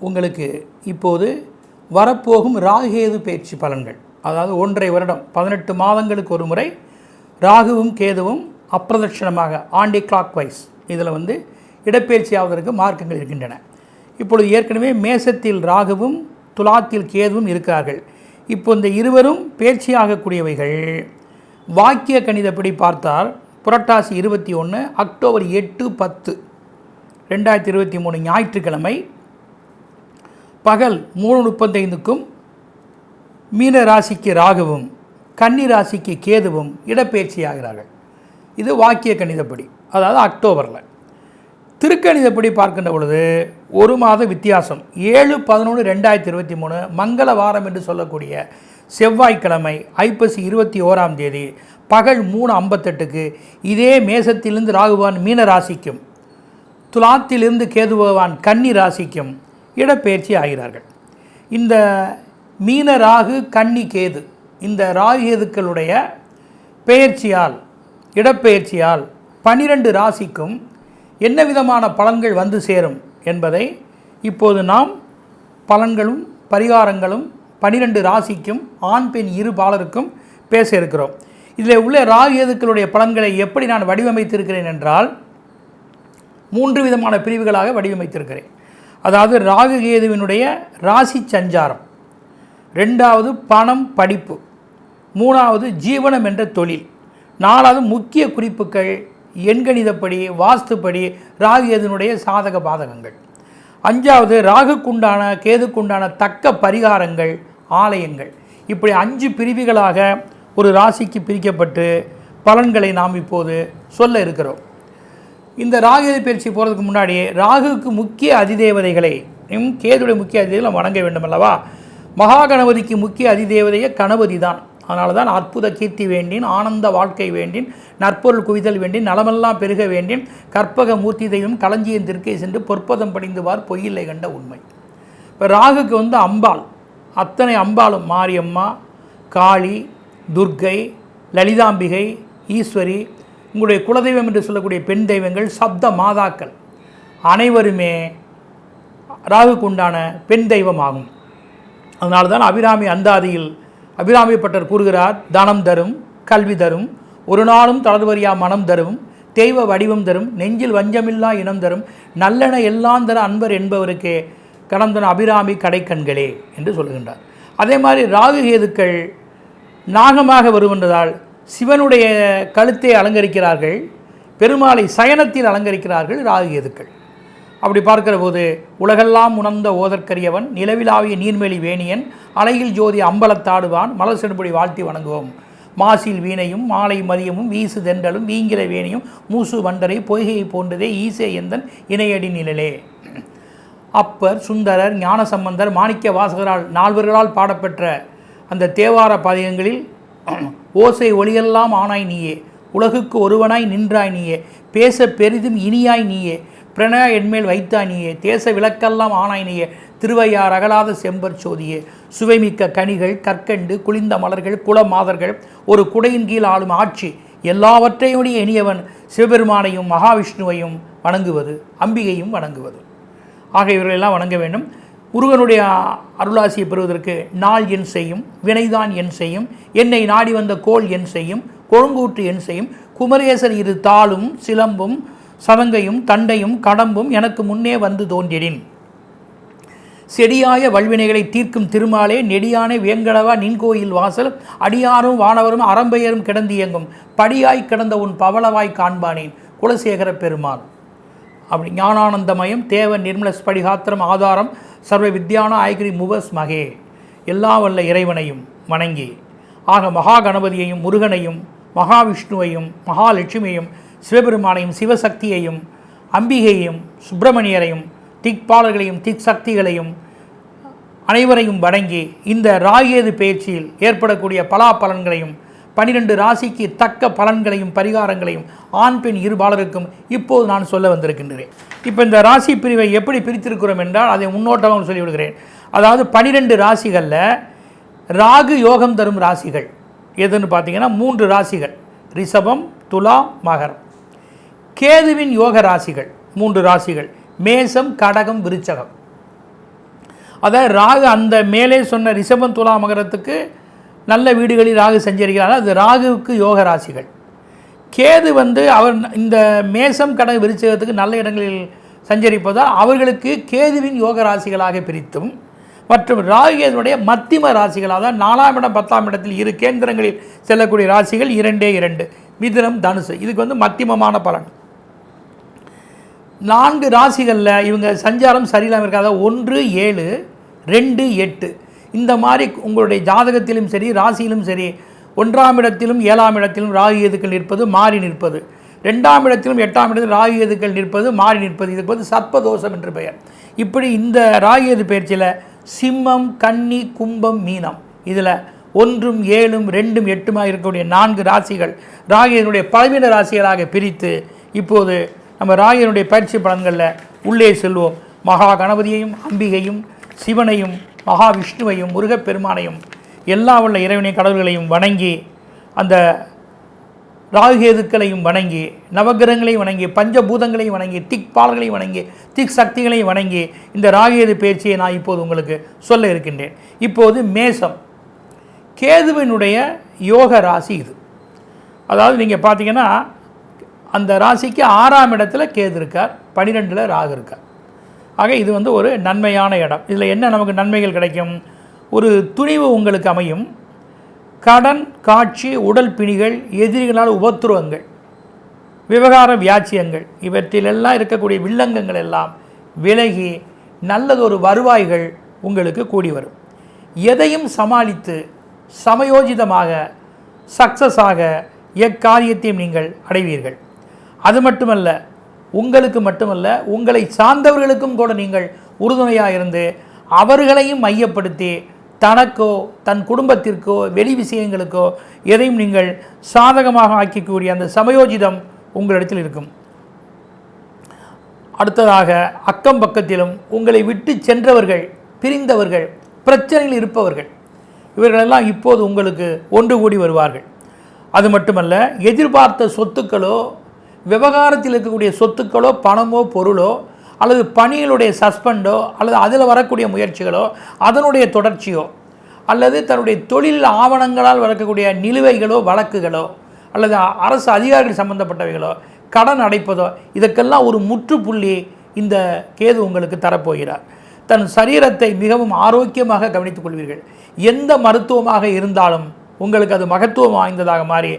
உங்களுக்கு இப்போது வரப்போகும் ராகுகேது பயிற்சி பலன்கள், அதாவது 1.5 வருடம் 18 மாதங்களுக்கு ஒரு முறை ராகுவும் கேதுவும் அப்பிரதட்சணமாக ஆண்டி கிளாக் வைஸ் இதில் இடப்பெயர்ச்சி ஆவதற்கு மார்க்கங்கள் இருக்கின்றன. இப்பொழுது ஏற்கனவே மேசத்தில் ராகுவும் துலாத்தில் கேதுவும் இருக்கிறார்கள். இப்போ இந்த இருவரும் பயிற்சியாகக்கூடியவைகள் வாக்கிய கணிதப்படி பார்த்தால் புரட்டாசி 21 அக்டோபர் 8, 10, 2023 ஞாயிற்றுக்கிழமை பகல் 3:35க்கும் மீன ராசிக்கு ராகுவும் கன்னி ராசிக்கு கேதுவும் இடப்பெயர்ச்சி ஆகிறார்கள். இது வாக்கிய கணிதப்படி, அதாவது அக்டோபரில். திருக்கணிதப்படி பார்க்கின்ற பொழுது ஒரு மாத வித்தியாசம் 7/11/2023 மங்கள வாரம் என்று சொல்லக்கூடிய செவ்வாய்க்கிழமை ஐப்பசி 21ஆம் தேதி பகல் 3:58க்கு இதே மேசத்திலிருந்து ராகுவான் மீன ராசிக்கும் துலாத்திலிருந்து கேது பகவான் கன்னி ராசிக்கும் இடப்பெயர்ச்சி ஆகிறார்கள். இந்த மீன ராகு கன்னி கேது இந்த ராகு கேதுக்களுடைய பெயர்ச்சியால் இடப்பெயர்ச்சியால் 12 ராசிக்கும் என்ன விதமான பலன்கள் வந்து சேரும் என்பதை இப்போது நாம் பலன்களும் பரிகாரங்களும் 12 ராசிக்கும் ஆண் பெண் இரு பாலருக்கும் பேச இருக்கிறோம். இதில் உள்ள ராகு கேதுக்களுடைய பலன்களை எப்படி நான் வடிவமைத்திருக்கிறேன் என்றால் 3 விதமான பிரிவுகளாக வடிவமைத்திருக்கிறேன். அதாவது ராகு கேதுவினுடைய ராசி சஞ்சாரம், 2வது பணம் படிப்பு, 3வது ஜீவனம் என்ற தொழில், 4வது முக்கிய குறிப்புகள் எண்கணிதப்படி வாஸ்துப்படி ராகு கேதுவினுடைய சாதக பாதகங்கள், 5வது ராகுக்குண்டான கேதுக்குண்டான தக்க பரிகாரங்கள் ஆலயங்கள். இப்படி 5 பிரிவுகளாக ஒரு ராசிக்கு பிரிக்கப்பட்டு பலன்களை நாம் இப்போது சொல்ல இருக்கிறோம். இந்த ராகு பயிற்சி போகிறதுக்கு முன்னாடி ராகுவுக்கு முக்கிய அதிதேவதைகளை கேதுடைய முக்கிய அதிதேவதை வணங்க வேண்டும் அல்லவா? மகா கணபதிக்கு முக்கிய அதிதேவதையே கணபதி தான். அதனால தான் அற்புத கீர்த்தி வேண்டின், ஆனந்த வாழ்க்கை வேண்டின், நற்பொருள் குவிதல் வேண்டின், நலமெல்லாம் பெருக வேண்டின், கற்பக மூர்த்தி தெய்வம் களஞ்சியம் திருக்கை சென்று பொற்பதம் படிந்துவார் பொய்யில்லை கண்ட உண்மை. இப்போ ராகுக்கு அம்பாள், அத்தனை அம்பாளும் மாரியம்மா, காளி, துர்க்கை, லலிதாம்பிகை, ஈஸ்வரி, உங்களுடைய குலதெய்வம் என்று சொல்லக்கூடிய பெண் தெய்வங்கள், சப்த மாதாக்கள் அனைவருமே ராகுக்கு உண்டான பெண் தெய்வம் ஆகும். அதனால தான் அபிராமி அந்தாதியில் அபிராமி பட்டர் கூறுகிறார், தனம் தரும் கல்வி தரும் ஒரு நாளும் தளர்வரியா மனம் தரும் தெய்வ வடிவம் தரும் நெஞ்சில் வஞ்சமில்லா இனம் தரும் நல்லென எல்லாம் தர அன்பர் என்பவருக்கே கடந்தன அபிராமி கடைக்கண்களே என்று சொல்லுகின்றார். அதே மாதிரி ராகு கேதுக்கள் நாகமாக வருகின்றதால் சிவனுடைய கழுத்தை அலங்கரிக்கிறார்கள், பெருமாளை சயனத்தில் அலங்கரிக்கிறார்கள் ராகு கேதுக்கள். அப்படி பார்க்கிற போது உலகெல்லாம் உணர்ந்த ஓதற்கரியவன் நிலவிலாவிய நீர்மெலி வேணியன் அலையில் ஜோதி அம்பலத்தாடுவான் மலர் செடுபடி வாழ்த்தி வணங்குவோம் மாசில் வீணையும் மாலை மதியமும் வீசு தென்றலும் வீங்கில வேணியும் மூசு வண்டரை பொய்கையை போன்றதே ஈசே எந்தன் இணையடி நிழலே. அப்பர், சுந்தரர், ஞானசம்பந்தர், மாணிக்க வாசகரால் 4வர்களால் பாடப்பெற்ற அந்த தேவார பதிகங்களில் ஓசை ஒளியெல்லாம் ஆனாய் நீயே, உலகுக்கு ஒருவனாய் நின்றாய் நீயே, பேச பெரிதும் இனியாய் நீயே, பிரணய என்மேல் வைத்தாய் நீயே, தேச விளக்கெல்லாம் ஆனாய் நீயே, திருவையார் அகலாத செம்பர் சோதியே, சுவைமிக்க கனிகள் கற்கண்டு குளிர்ந்த மலர்கள் குல மாதர்கள் ஒரு குடையின் கீழ் ஆளும் ஆட்சி எல்லாவற்றையுடைய இனியவன் சிவபெருமானையும் மகாவிஷ்ணுவையும் வணங்குவது, அம்பிகையும் வணங்குவது. ஆக இவர்களெல்லாம் வணங்க வேண்டும். முருகனுடைய அருளாசியை பெறுவதற்கு நாள் என் செய்யும், வினைதான் என் செய்யும், என்னை நாடி வந்த கோள் என் செய்யும், கொழுங்கூற்று என் செய்யும், குமரேசர் இரு தாளும் சிலம்பும் சதங்கையும் தண்டையும் கடம்பும் எனக்கு முன்னே வந்து தோன்றிடின், செடியாய வல்வினைகளை தீர்க்கும் திருமாலே நெடியானே வேங்கடவா நின்கோயில் வாசல் அடியாரும் வானவரும் அறம்பெயரும் கிடந்தியங்கும் படியாய் கிடந்த உன் பவளவாய் காண்பானேன் குலசேகர பெருமாள். அப்படி ஞானானந்தமயம் தேவ நிர்மல ஸ்படிகாத்திரம் ஆதாரம் சர்வ வித்யான ஆய்கிரி முவஸ் மகே, எல்லா வல்ல இறைவனையும் வணங்கி ஆக மகா கணபதியையும் முருகனையும் மகாவிஷ்ணுவையும் மகாலட்சுமியையும் சிவபெருமானையும் சிவசக்தியையும் அம்பிகையையும் சுப்பிரமணியரையும் திக்பாலர்களையும் திக் சக்திகளையும் அனைவரையும் வணங்கி இந்த ராகேது பயிற்சியில் ஏற்படக்கூடிய பலாபலன்களையும் 12 ராசிக்கு தக்க பலன்களையும் பரிகாரங்களையும் ஆண் பெண் இருபாலருக்கும் இப்போது நான் சொல்ல வந்திருக்கின்றேன். இப்போ இந்த ராசி பிரிவை எப்படி பிரித்திருக்கிறோம் என்றால் அதை முன்னோட்டமாக சொல்லிவிடுகிறேன். அதாவது 12 ராசிகளில் ராகு யோகம் தரும் ராசிகள் எதுன்னு பார்த்தீங்கன்னா 3 ராசிகள், ரிஷபம், துலா, மகரம். கேதுவின் யோக ராசிகள் 3 ராசிகள் மேசம், கடகம், விருச்சகம். அதாவது ராகு அந்த மேலே சொன்ன ரிஷபம், துலா, மகரத்துக்கு நல்ல வீடுகளில் ராகு சஞ்சரிக்கிறார். அது ராகுவுக்கு யோக ராசிகள். கேது அவர் இந்த மேசம், கடகம், விருச்சகத்துக்கு நல்ல இடங்களில் சஞ்சரிப்பதால் அவர்களுக்கு கேதுவின் யோக ராசிகளாக பிரித்தும், மற்றும் ராகுடைய மத்திம ராசிகள், அதாவது 4ஆம் இடம் 10ஆம் இடத்தில் இரு கேந்திரங்களில் செல்லக்கூடிய ராசிகள் 2 மிதுனம், தனுசு. இதுக்கு மத்தியமமான பலன். 4 ராசிகளில் இவங்க சஞ்சாரம் சரியில்லாமல் இருக்காத 1, 7, 2, 8 இந்த மாதிரி உங்களுடைய ஜாதகத்திலும் சரி ராசியிலும் சரி 1ஆம் இடத்திலும் 7ஆம் இடத்திலும் ராகு கேதுக்கள் நிற்பது, மாறி நிற்பது, 2ஆம் இடத்திலும் 8ஆம் இடத்திலும் ராகு கேதுக்கள் நிற்பது, மாறி நிற்பது, இதுக்கு சர்ப்பதோஷம் என்று பெயர். இப்படி இந்த ராகு கேது பயிற்சியில் சிம்மம், கன்னி, கும்பம், மீனம் இதில் 1, 7, 2, 8 இருக்கக்கூடிய 4 ராசிகள் ராகுவினுடைய பலவீன ராசிகளாக பிரித்து இப்போது நம்ம ராகுவினுடைய பயிற்சி பலன்களில் உள்ளே செல்வோம். மகா கணபதியையும், அம்பிகையும், சிவனையும், மகாவிஷ்ணுவையும், முருகப்பெருமானையும், எல்லா உள்ள இறைவனை கடவுள்களையும் வணங்கி, அந்த ராகுகேதுக்களையும் வணங்கி, நவகிரகங்களையும் வணங்கி, பஞ்சபூதங்களையும் வணங்கி, திக்பால்களையும் வணங்கி, திக் சக்திகளையும் வணங்கி இந்த ராகுகேது பயிற்சியை நான் இப்போது உங்களுக்கு சொல்ல இருக்கின்றேன். இப்போது மேசம், கேதுவினுடைய யோக ராசி இது. அதாவது நீங்கள் பார்த்தீங்கன்னா அந்த ராசிக்கு 6ஆம் இடத்துல கேது இருக்கார், 12ல் ராகு இருக்கார். ஆக இது ஒரு நன்மையான இடம். இதில் என்ன நமக்கு நன்மைகள் கிடைக்கும்? ஒரு துணிவு உங்களுக்கு அமையும். கடன், காட்சி, உடல் பிணிகள், எதிரிகளால் உபத்திரவங்கள், விவகார வியாச்சியங்கள் இவற்றிலெல்லாம் இருக்கக்கூடிய வில்லங்கங்கள் எல்லாம் விலகி நல்லதொரு வருவாய்கள் உங்களுக்கு கூடி வரும். எதையும் சமாளித்து சமயோஜிதமாக சக்ஸஸாக எக்காரியத்தையும் நீங்கள் அடைவீர்கள். அது மட்டுமல்ல, உங்களுக்கு மட்டுமல்ல உங்களை சார்ந்தவர்களுக்கும் கூட நீங்கள் உறுதுணையாக இருந்து அவர்களையும் மையப்படுத்தி தனக்கோ தன் குடும்பத்திற்கோ வெளி விஷயங்களுக்கோ எதையும் நீங்கள் சாதகமாக ஆக்கக்கூடிய அந்த சமயோஜிதம் உங்களிடத்தில் இருக்கும். அடுத்ததாக அக்கம் பக்கத்திலும் உங்களை விட்டு சென்றவர்கள், பிரிந்தவர்கள், பிரச்சனையில் இருப்பவர்கள் இவர்களெல்லாம் இப்போது உங்களுக்கு ஒன்று கூடி வருவார்கள். அது மட்டுமல்ல, எதிர்பார்த்த சொத்துக்களோ விவகாரத்தில் இருக்கக்கூடிய சொத்துக்களோ பணமோ பொருளோ அல்லது பணிகளுடைய சஸ்பெண்டோ அல்லது அதில் வரக்கூடிய முயற்சிகளோ அதனுடைய தொடர்ச்சியோ அல்லது தன்னுடைய தொழில் ஆவணங்களால் வரக்கூடிய நிலுவைகளோ வழக்குகளோ அல்லது அரசு அதிகாரிகள் சம்பந்தப்பட்டவைகளோ கடன் அடைப்பதோ இதற்கெல்லாம் ஒரு முற்றுப்புள்ளி இந்த கேது உங்களுக்கு தரப்போகிறார். தன் சரீரத்தை மிகவும் ஆரோக்கியமாக கவனித்துக் கொள்வீர்கள். எந்த மருத்துவமாக இருந்தாலும் உங்களுக்கு அது மகத்துவம் வாய்ந்ததாக மாறி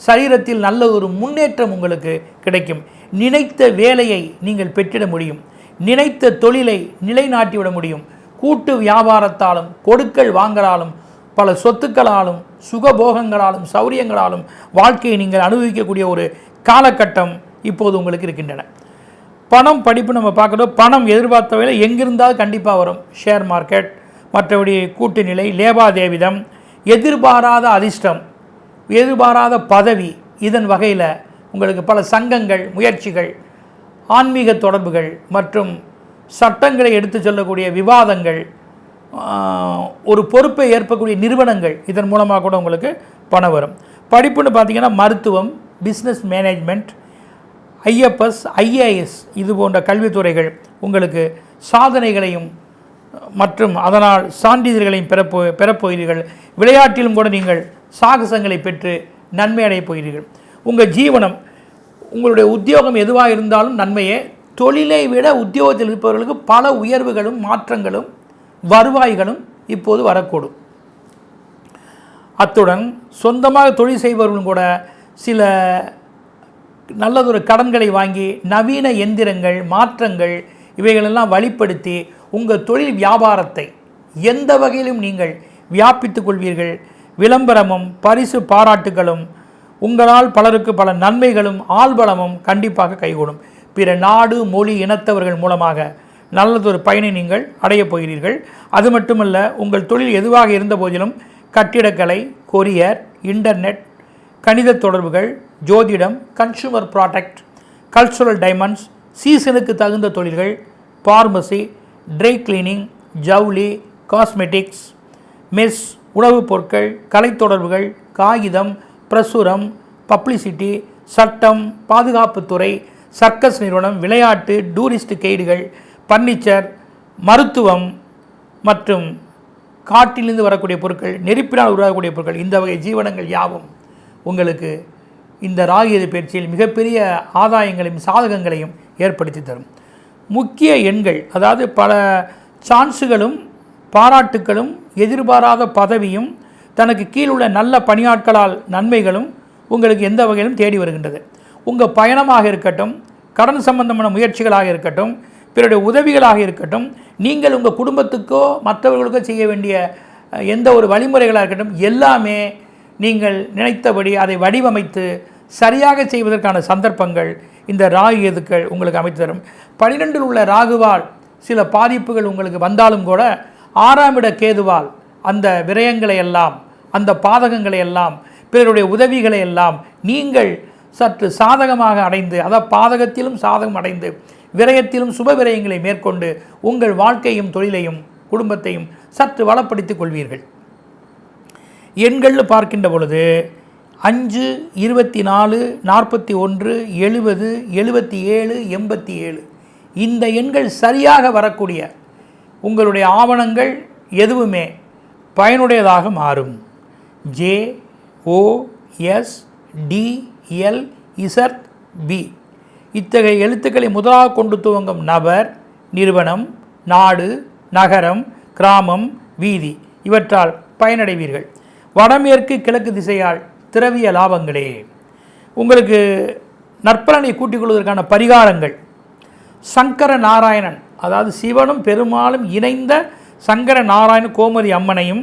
சரீரத்தில் நல்ல ஒரு முன்னேற்றம் உங்களுக்கு கிடைக்கும். நினைத்த வேலையை நீங்கள் பெற்றிட முடியும். நினைத்த தொழிலை நிலைநாட்டிவிட முடியும். கூட்டு வியாபாரத்தாலும் கொடுக்கல் வாங்கலாலும் பல சொத்துக்களாலும் சுகபோகங்களாலும் சௌரியங்களாலும் வாழ்க்கையை நீங்கள் அனுபவிக்கக்கூடிய ஒரு காலகட்டம் இப்போது உங்களுக்கு இருக்கின்றன. பணம், படிப்பு நம்ம பார்க்கணும். பணம் எதிர்பார்த்த வேலை எங்கிருந்தால் கண்டிப்பாக வரும். ஷேர் மார்க்கெட், மற்றபடி கூட்டு நிலை, லேபாதேவிதம், எதிர்பாராத அதிர்ஷ்டம், எதிர்பாராத பதவி, இதன் வகையில் உங்களுக்கு பல சங்கங்கள், முயற்சிகள், ஆன்மீக தொடர்புகள் மற்றும் சட்டங்களை எடுத்து சொல்லக்கூடிய விவாதங்கள், ஒரு பொறுப்பை ஏற்பக்கூடிய நிறுவனங்கள், இதன் மூலமாக கூட உங்களுக்கு பணம் வரும். படிப்புன்னு பார்த்திங்கன்னா மருத்துவம், பிஸ்னஸ் மேனேஜ்மெண்ட், ஐஎஃப்எஸ், ஐஏஎஸ் இது போன்ற கல்வித்துறைகள் உங்களுக்கு சாதனைகளையும் மற்றும் அதனால் சான்றிதழ்களையும் பெறப்போகிறீர்கள். விளையாட்டிலும் கூட நீங்கள் சாகசங்களை பெற்று நன்மை அடையப் போகிறீர்கள். உங்கள் ஜீவனம், உங்களுடைய உத்தியோகம் எதுவாக இருந்தாலும் நன்மையே. தொழிலை விட உத்தியோகத்தில் இருப்பவர்களுக்கு பல உயர்வுகளும் மாற்றங்களும் வருவாய்களும் இப்போது வரக்கூடும். அத்துடன் சொந்தமாக தொழில் செய்பவர்களும் கூட சில நல்லதொரு கடன்களை வாங்கி நவீன எந்திரங்கள், மாற்றங்கள் இவைகளெல்லாம் வழிப்படுத்தி உங்கள் தொழில் வியாபாரத்தை எந்த வகையிலும் நீங்கள் வியாபித்து கொள்வீர்கள். விளம்பரமும் பரிசு பாராட்டுகளும் உங்களால் பலருக்கு பல நன்மைகளும் ஆள்பலமும் கண்டிப்பாக கைகூடும். பிற நாடு, மொழி, இனத்தவர்கள் மூலமாக நல்லதொரு பயனை நீங்கள் அடையப் போகிறீர்கள். அது மட்டுமல்ல, உங்கள் தொழில் எதுவாக இருந்த போதிலும் கட்டிடக்கலை, கொரியர், இன்டர்நெட், கணித தொடர்புகள், ஜோதிடம், கன்சூமர் ப்ராடக்ட், கல்ச்சுரல் டைமண்ட்ஸ், சீசனுக்கு தகுந்த தொழில்கள், பார்மசி, ட்ரை கிளீனிங், ஜவுளி, காஸ்மெட்டிக்ஸ், மெஸ், உணவுப் பொருட்கள், கலைத்தொடர்புகள், காகிதம், பிரசுரம், பப்ளிசிட்டி, சட்டம், பாதுகாப்புத்துறை, சர்க்கஸ் நிறுவனம், விளையாட்டு, டூரிஸ்ட் கைடுகள், பர்னிச்சர், மருத்துவம் மற்றும் காட்டிலிருந்து வரக்கூடிய பொருட்கள், நெருப்பினால் உருவாகக்கூடிய பொருட்கள், இந்த வகை ஜீவனங்கள் யாவும் உங்களுக்கு இந்த ராகு கேது பயிற்சியில் மிகப்பெரிய ஆதாயங்களையும் சாதகங்களையும் ஏற்படுத்தி தரும். முக்கிய எண்கள், அதாவது பல சான்ஸுகளும் பாராட்டுக்களும் எதிர்பாராத பதவியும் தனக்கு கீழுள்ள நல்ல பணியாட்களால் நன்மைகளும் உங்களுக்கு எந்த வகையிலும் தேடி வருகின்றது. உங்கள் பயணமாக இருக்கட்டும், கடன் சம்பந்தமான முயற்சிகளாக இருக்கட்டும், பிறருடைய உதவிகளாக இருக்கட்டும், நீங்கள் உங்கள் குடும்பத்துக்கோ மற்றவர்களுக்கோ செய்ய வேண்டிய எந்த ஒரு வழிமுறைகளாக இருக்கட்டும், எல்லாமே நீங்கள் நினைத்தபடி அதை வடிவமைத்து சரியாக செய்வதற்கான சந்தர்ப்பங்கள் இந்த ராகு கேதுக்கள் உங்களுக்கு அமைத்து தரும். 12இல் உள்ள ராகுவால் சில பாதிப்புகள் உங்களுக்கு வந்தாலும் கூட 6ஆம் இட கேதுவால் அந்த விரயங்களை எல்லாம், அந்த பாதகங்களை எல்லாம், பிறருடைய உதவிகளை எல்லாம் நீங்கள் சற்று சாதகமாக அடைந்து, அதாவது பாதகத்திலும் சாதகம் அடைந்து விரயத்திலும் சுப விரயங்களை மேற்கொண்டு உங்கள் வாழ்க்கையும் தொழிலையும் குடும்பத்தையும் சற்று வளப்படுத்திக் கொள்வீர்கள். எண்கள் பார்க்கின்ற பொழுது 5, 24, 41, 70, 77, 87 இந்த எண்கள் சரியாக வரக்கூடிய உங்களுடைய ஆவணங்கள் எதுவுமே பயனுடையதாக மாறும். JOSDLZB இத்தகைய எழுத்துக்களை முதலாக கொண்டு துவங்கும் நபர், நிறுவனம், நாடு, நகரம், கிராமம், வீதி இவற்றால் பயனடைவீர்கள். வடமேற்கு கிழக்கு திசையால் திரவிய லாபங்களே. உங்களுக்கு நற்பலனை கூட்டிக் கொள்வதற்கான பரிகாரங்கள், சங்கர நாராயணன், அதாவது சிவனும் பெருமாளும் இணைந்த சங்கர நாராயண கோமதி அம்மனையும்,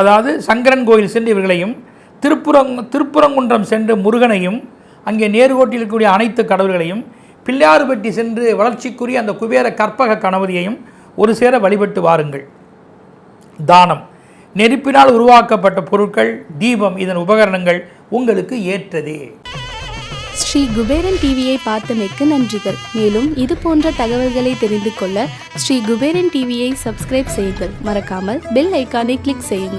அதாவது சங்கரன் கோயில் சென்று இவர்களையும், திருப்புறங்குன்றம் சென்று முருகனையும், அங்கே நேர்கோட்டில் இருக்கக்கூடிய அனைத்து கடவுள்களையும், பிள்ளையார்பட்டி சென்று வளர்ச்சிக்குரிய அந்த குபேர கற்பக கணபதியையும் ஒரு சேர வழிபட்டு வாருங்கள். தானம், நெருப்பினால் உருவாக்கப்பட்ட பொருட்கள், தீபம், இதன் உபகரணங்கள் உங்களுக்கு ஏற்றதே. ஸ்ரீ குபேரன் டிவியை பார்த்தமைக்கு நன்றிகள். மேலும் இது போன்ற தகவல்களை தெரிந்து கொள்ள ஸ்ரீ குபேரன் டிவியை சப்ஸ்கிரைப் செய்யுங்கள். மறக்காமல் பெல் ஐக்கானை கிளிக் செய்யுங்கள்.